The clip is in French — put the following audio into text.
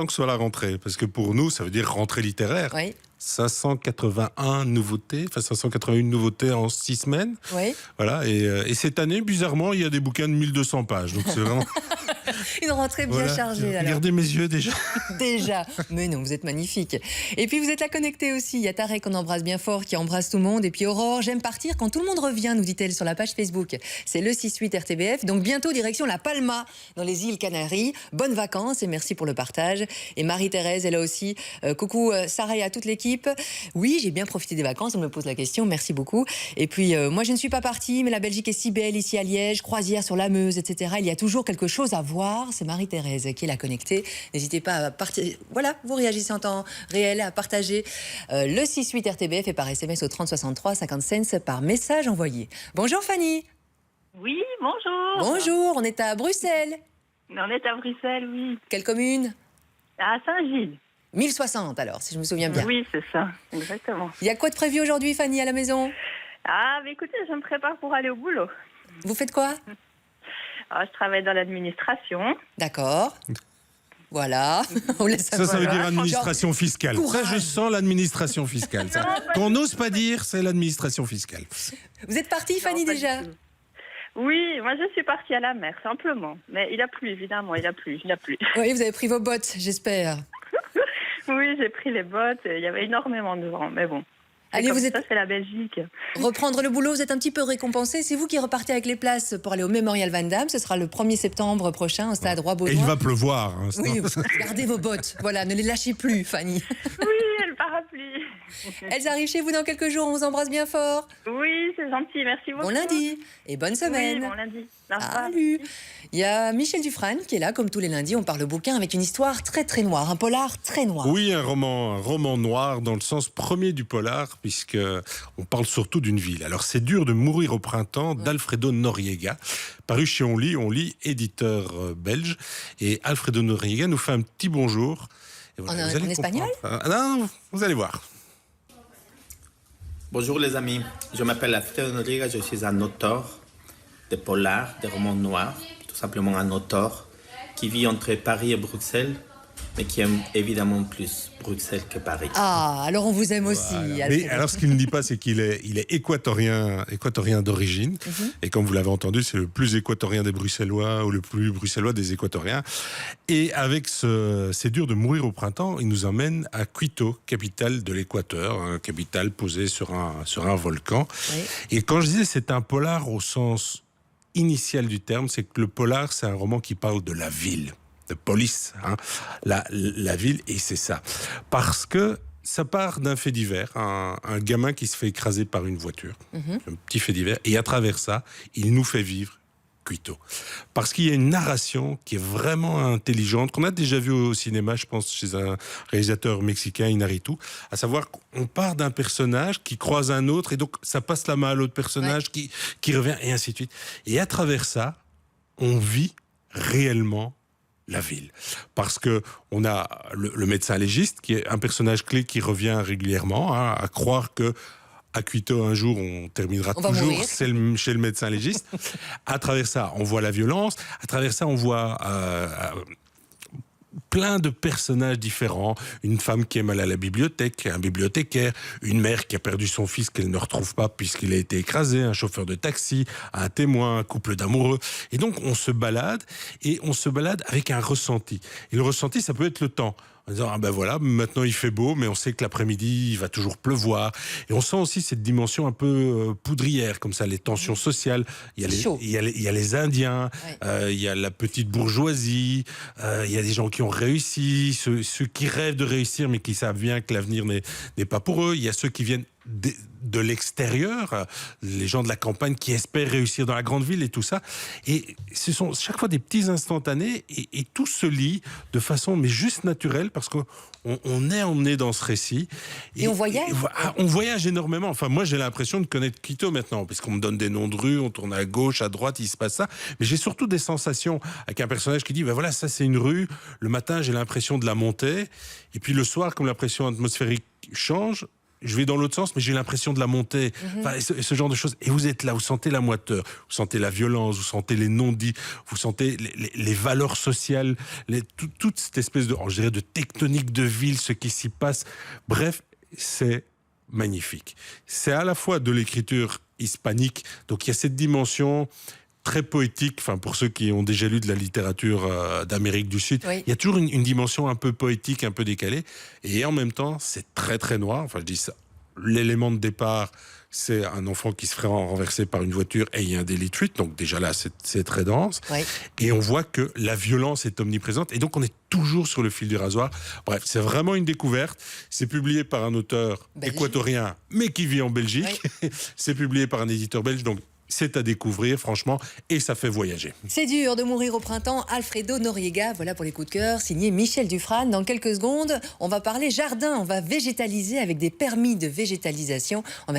que ce soit la rentrée, parce que pour nous, ça veut dire rentrée littéraire. Oui, 581 nouveautés, enfin 581 nouveautés en 6 semaines. oui. Voilà, et cette année, bizarrement, il y a des bouquins de 1200 pages. Donc c'est vraiment. Une rentrée bien Voilà. chargée alors. Regardez mes yeux déjà. Déjà, mais non, vous êtes magnifique. Et puis vous êtes là connecté aussi. Il y a Tarek qu'on embrasse bien fort, qui embrasse tout le monde. Et puis Aurore, j'aime partir quand tout le monde revient, nous dit-elle sur la page Facebook. C'est le 6-8 RTBF. Donc bientôt direction la Palma, dans les îles Canaries. Bonnes vacances et merci pour le partage. Et Marie-Thérèse, elle a aussi. Coucou Sarah et à toute l'équipe. Oui, j'ai bien profité des vacances. On me pose la question. Merci beaucoup. Et puis moi, je ne suis pas partie, mais la Belgique est si belle ici à Liège, croisière sur la Meuse, etc. Il y a toujours quelque chose à voir. C'est Marie-Thérèse qui est là connectée. N'hésitez pas à partir. Voilà, vous réagissez en temps réel, à partager le 6-8 RTBF et par SMS au 30 63 50 cents par message envoyé. Bonjour Fanny. Oui, bonjour. Bonjour, on est à Bruxelles. On est à Bruxelles, oui. Quelle commune? À Saint-Gilles. 1060 alors, si je me souviens bien. Oui, c'est ça, exactement. Il y a quoi de prévu aujourd'hui Fanny à la maison? Ah, mais écoutez, je me prépare pour aller au boulot. Vous faites quoi? Alors, je travaille dans l'administration. D'accord. Voilà, on laisse Ça veut voilà. dire administration fiscale. Courage. Ça, je sens l'administration fiscale. Ça. Non, pas Qu'on n'ose pas dire, c'est l'administration fiscale. Vous êtes partie Fanny Non, pas déjà? du tout. Oui, moi je suis partie à la mer, simplement. Mais il a plu, évidemment, il a plu. Oui, vous avez pris vos bottes, j'espère. Oui, j'ai pris les bottes, il y avait énormément de vent, mais bon. Allez, Comme vous êtes ça, c'est la Belgique. reprendre le boulot, vous êtes un petit peu récompensé. C'est vous qui repartez avec les places pour aller au Mémorial Van Damme. Ce sera le 1er septembre prochain au stade Roi Et il Baudouin. va pleuvoir. Hein, Oui, gardez vos bottes. Voilà, ne les lâchez plus, Fanny. Oui, le parapluie. Elles arrivent chez vous dans quelques jours. On vous embrasse bien fort. Oui, c'est gentil, merci beaucoup. Bon lundi et bonne semaine. Oui, bon lundi. Au revoir. Salut. Il y a Michel Dufresne qui est là, comme tous les lundis. On parle bouquin avec une histoire très très noire, un polar très noir. Oui, un roman noir dans le sens premier du polar, puisque on parle surtout d'une ville. Alors, c'est dur de mourir au printemps d'Alfredo Noriega, paru chez On lit, éditeur belge. Et Alfredo Noriega nous fait un petit bonjour. Et voilà, vous allez en espagnol? comprendre. Non, vous allez voir. Bonjour les amis, je m'appelle Alfredo Noriega, je suis un auteur de polar, de romans noirs, tout simplement un auteur qui vit entre Paris et Bruxelles, mais qui aime évidemment plus Bruxelles que Paris. Ah, alors on vous aime aussi. Voilà. Alfred. Mais alors, ce qu'il ne dit pas, c'est qu'il est équatorien d'origine. Et comme vous l'avez entendu, c'est le plus équatorien des Bruxellois ou le plus bruxellois des équatoriens. Et avec c'est dur de mourir au printemps, il nous emmène à Quito, capitale de l'Équateur, capitale posée sur un volcan. Oui. Et quand je disais c'est un polar au sens initial du terme, c'est que le polar, c'est un roman qui parle de la ville. De police, hein, la ville, et c'est ça. Parce que ça part d'un fait divers, un gamin qui se fait écraser par une voiture, un petit fait divers, et à travers ça, il nous fait vivre Quito. Parce qu'il y a une narration qui est vraiment intelligente, qu'on a déjà vu au cinéma, je pense, chez un réalisateur mexicain, Inarritu, à savoir qu'on part d'un personnage qui croise un autre, et donc ça passe la main à l'autre personnage qui revient, et ainsi de suite. Et à travers ça, on vit réellement la ville. Parce que on a le médecin légiste, qui est un personnage clé qui revient régulièrement, hein, à croire que à Quito, un jour, on terminera On va toujours mourir. chez le médecin légiste. À travers ça, on voit la violence. À travers ça, on voit plein de personnages différents. Une femme qui est mal à la bibliothèque, un bibliothécaire, une mère qui a perdu son fils qu'elle ne retrouve pas puisqu'il a été écrasé, un chauffeur de taxi, un témoin, un couple d'amoureux. Et donc, on se balade avec un ressenti. Et le ressenti, ça peut être le temps. En disant, ah ben voilà, maintenant il fait beau, mais on sait que l'après-midi, il va toujours pleuvoir. Et on sent aussi cette dimension un peu poudrière, comme ça, les tensions sociales. Il y a les Indiens, il y a la petite bourgeoisie, il y a des gens qui ont réussi, ceux qui rêvent de réussir, mais qui savent bien que l'avenir n'est pas pour eux. Il y a ceux qui viennent de l'extérieur, les gens de la campagne qui espèrent réussir dans la grande ville et tout ça. Et ce sont chaque fois des petits instantanés et tout se lie de façon mais juste naturelle parce qu'on est emmené dans ce récit. Et on voyage. On voyage énormément. Enfin, moi, j'ai l'impression de connaître Quito maintenant parce qu'on me donne des noms de rues, on tourne à gauche, à droite, il se passe ça. Mais j'ai surtout des sensations avec un personnage qui dit, ben voilà, ça c'est une rue. Le matin, j'ai l'impression de la monter. Et puis le soir, comme la pression atmosphérique change, je vais dans l'autre sens, mais j'ai l'impression de la monter. Enfin, et ce genre de choses. Et vous êtes là, vous sentez la moiteur, vous sentez la violence, vous sentez les non-dits, vous sentez les valeurs sociales, toute cette espèce de, je dirais, de tectonique de ville, ce qui s'y passe. Bref, c'est magnifique. C'est à la fois de l'écriture hispanique, donc il y a cette dimension très poétique, enfin pour ceux qui ont déjà lu de la littérature d'Amérique du Sud, Oui. il y a toujours une dimension un peu poétique, un peu décalée, et en même temps c'est très très noir. Enfin je dis ça, l'élément de départ c'est un enfant qui se ferait renverser par une voiture et il y a un délit de fuite, donc déjà là c'est très dense, Oui. et on voit que la violence est omniprésente, et donc on est toujours sur le fil du rasoir. Bref, c'est vraiment une découverte. C'est publié par un auteur Belge. équatorien mais qui vit en Belgique. C'est publié par un éditeur belge, donc c'est à découvrir, franchement, et ça fait voyager. C'est dur de mourir au printemps, Alfredo Noriega, voilà pour les coups de cœur, signé Michel Dufrane. Dans quelques secondes, on va parler jardin, on va végétaliser avec des permis de végétalisation.